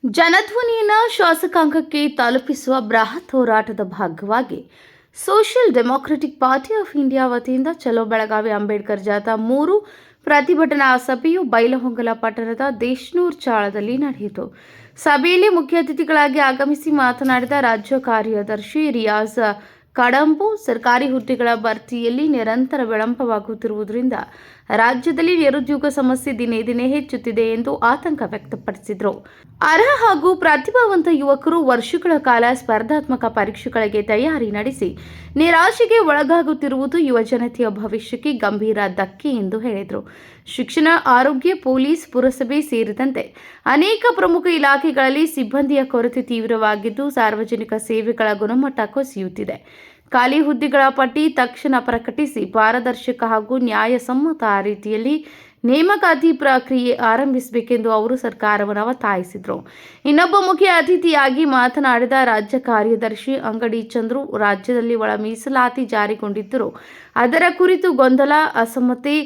ಜನಧ್ವನಿಯನ್ನು ಶಾಸಕಾಂಗಕ್ಕೆ ತಲುಪಿಸುವ ಬೃಹತ್ ಹೋರಾಟದ ಭಾಗವಾಗಿ social democratic party of India ವತಿಯಿಂದ ಚಲೋ ಬೆಳಗಾವಿ ಅಂಬೇಡ್ಕರ್ ಜಾಥಾ 3 ಪ್ರತಿಭಟನಾ ಸಭೆಯು ಬೈಲಹೊಂಗಲ ಪಟ್ಟಣದ ದೇಶನೂರ್ ಚಾಳದಲ್ಲಿ ನಡೆಯಿತು. ಸಭೆಯಲ್ಲಿ ಮುಖ್ಯ ಅತಿಥಿಗಳಾಗಿ ಆಗಮಿಸಿ ಮಾತನಾಡಿದ ರಾಜ್ಯ ಕಾರ್ಯದರ್ಶಿ ರಿಯಾಜ್ ಕಡಂಬು, ಸರ್ಕಾರಿ ಹುದ್ದೆಗಳ ಭರ್ತಿಯಲ್ಲಿ ನಿರಂತರ ವಿಳಂಬವಾಗುತ್ತಿರುವುದರಿಂದ ರಾಜ್ಯದಲ್ಲಿ ನಿರುದ್ಯೋಗ ಸಮಸ್ಯೆ ದಿನೇ ದಿನೇ ಹೆಚ್ಚುತ್ತಿದೆ ಎಂದು ಆತಂಕ ವ್ಯಕ್ತಪಡಿಸಿದರು. ಅರ್ಹ ಹಾಗೂ ಪ್ರತಿಭಾವಂತ ಯುವಕರು ವರ್ಷಗಳ ಕಾಲ ಸ್ಪರ್ಧಾತ್ಮಕ ಪರೀಕ್ಷೆಗಳಿಗೆ ತಯಾರಿ ನಡೆಸಿ ನಿರಾಶೆಗೆ ಒಳಗಾಗುತ್ತಿರುವುದು ಯುವಜನತೆಯ ಭವಿಷ್ಯಕ್ಕೆ ಗಂಭೀರ ಧಕ್ಕೆ ಎಂದು ಹೇಳಿದರು. ಶಿಕ್ಷಣ, ಆರೋಗ್ಯ, ಪೊಲೀಸ್, ಪುರಸಭೆ ಸೇರಿದಂತೆ ಅನೇಕ ಪ್ರಮುಖ ಇಲಾಖೆಗಳಲ್ಲಿ ಸಿಬ್ಬಂದಿಯ ಕೊರತೆ ತೀವ್ರವಾಗಿದ್ದು ಸಾರ್ವಜನಿಕ ಸೇವೆಗಳ ಗುಣಮಟ್ಟ ಕುಸಿಯುತ್ತಿದೆ. ಖಾಲಿ ಹುದ್ದೆಗಳ ಪಟ್ಟಿ ತಕ್ಷಣ ಪ್ರಕಟಿಸಿ ಪಾರದರ್ಶಕ ಹಾಗೂ ನ್ಯಾಯಸಮ್ಮತ ರೀತಿಯಲ್ಲಿ ನೇಮಕಾತಿ ಪ್ರಕ್ರಿಯೆ ಆರಂಭಿಸಬೇಕೆಂದು ಅವರು ಸರ್ಕಾರವನ್ನು ಒತ್ತಾಯಿಸಿದರು. ಇನ್ನೊಬ್ಬ ಮುಖ್ಯ ಅತಿಥಿಯಾಗಿ ಮಾತನಾಡಿದ ರಾಜ್ಯ ಕಾರ್ಯದರ್ಶಿ ಅಂಗಡಿ ಚಂದ್ರು, ರಾಜ್ಯದಲ್ಲಿ ಒಳ ಮೀಸಲಾತಿ ಜಾರಿಗೊಂಡಿದ್ದರೂ ಅದರ ಕುರಿತು ಗೊಂದಲ, ಅಸಮ್ಮತಿ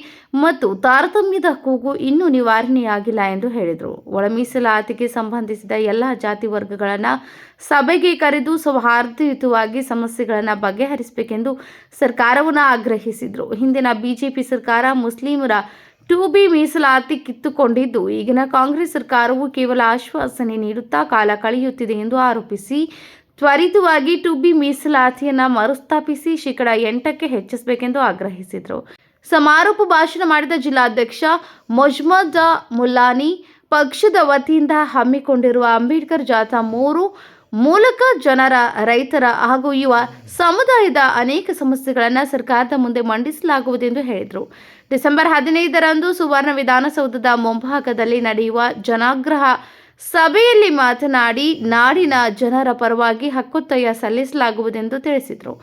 ಮತ್ತು ತಾರತಮ್ಯದ ಕೂಗು ಇನ್ನೂ ನಿವಾರಣೆಯಾಗಿಲ್ಲ ಎಂದು ಹೇಳಿದರು. ಒಳ ಮೀಸಲಾತಿಗೆ ಸಂಬಂಧಿಸಿದ ಎಲ್ಲ ಜಾತಿ ವರ್ಗಗಳನ್ನು ಸಭೆಗೆ ಕರೆದು ಸೌಹಾರ್ದಯುತವಾಗಿ ಸಮಸ್ಯೆಗಳನ್ನು ಬಗೆಹರಿಸಬೇಕೆಂದು ಸರ್ಕಾರವನ್ನು ಆಗ್ರಹಿಸಿದರು. ಹಿಂದಿನ ಬಿಜೆಪಿ ಸರ್ಕಾರ ಮುಸ್ಲಿಮರ 2B ಮೀಸಲಾತಿ ಕಿತ್ತುಕೊಂಡಿದ್ದು ಈಗಿನ ಕಾಂಗ್ರೆಸ್ ಸರ್ಕಾರವು ಕೇವಲ ಆಶ್ವಾಸನೆ ನೀಡುತ್ತಾ ಕಾಲ ಕಳೆಯುತ್ತಿದೆ ಎಂದು ಆರೋಪಿಸಿ ತ್ವರಿತವಾಗಿ 2B ಮೀಸಲಾತಿಯನ್ನು ಮರುಸ್ಥಾಪಿಸಿ ಶೇಕಡಾ 8ಕ್ಕೆ ಹೆಚ್ಚಿಸಬೇಕೆಂದು ಆಗ್ರಹಿಸಿದರು. ಸಮಾರೋಪ ಭಾಷಣ ಮಾಡಿದ ಜಿಲ್ಲಾಧ್ಯಕ್ಷ ಮೊಹಮ್ಮದ್ ಮುಲ್ಲಾನಿ, ಪಕ್ಷದ ವತಿಯಿಂದ ಹಮ್ಮಿಕೊಂಡಿರುವ ಅಂಬೇಡ್ಕರ್ ಜಾಥಾ 3 ಮೂಲಕ ಜನರ, ರೈತರ ಹಾಗೂ ಯುವ ಸಮುದಾಯದ ಅನೇಕ ಸಮಸ್ಯೆಗಳನ್ನು ಸರ್ಕಾರದ ಮುಂದೆ ಮಂಡಿಸಲಾಗುವುದೆಂದು ಹೇಳಿದರು. ಡಿಸೆಂಬರ್ 15ರಂದು ಸುವರ್ಣ ವಿಧಾನಸೌಧದ ಮುಂಭಾಗದಲ್ಲಿ ನಡೆಯುವ ಜನಾಗ್ರಹ ಸಭೆಯಲ್ಲಿ ಮಾತನಾಡಿ ನಾಡಿನ ಜನರ ಪರವಾಗಿ ಹಕ್ಕೊತ್ತಾಯ ಸಲ್ಲಿಸಲಾಗುವುದೆಂದು ತಿಳಿಸಿದರು.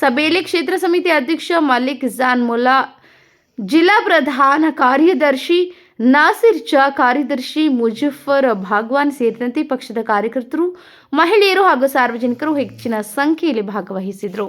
ಸಭೆಯಲ್ಲಿ ಕ್ಷೇತ್ರ ಸಮಿತಿ ಅಧ್ಯಕ್ಷ ಮಲ್ಲಿಕ್ ಜಾನ್ ಮುಲ್ಲಾ, ಜಿಲ್ಲಾ ಪ್ರಧಾನ ಕಾರ್ಯದರ್ಶಿ ನಾಸಿರ್ ಚಾ, ಕಾರ್ಯದರ್ಶಿ ಮುಜಫರ್ ಭಾಗ್ವಾನ್ ಸೇರಿದಂತೆ ಪಕ್ಷದ ಕಾರ್ಯಕರ್ತರು, ಮಹಿಳೆಯರು ಹಾಗೂ ಸಾರ್ವಜನಿಕರು ಹೆಚ್ಚಿನ ಸಂಖ್ಯೆಯಲ್ಲಿ ಭಾಗವಹಿಸಿದರು.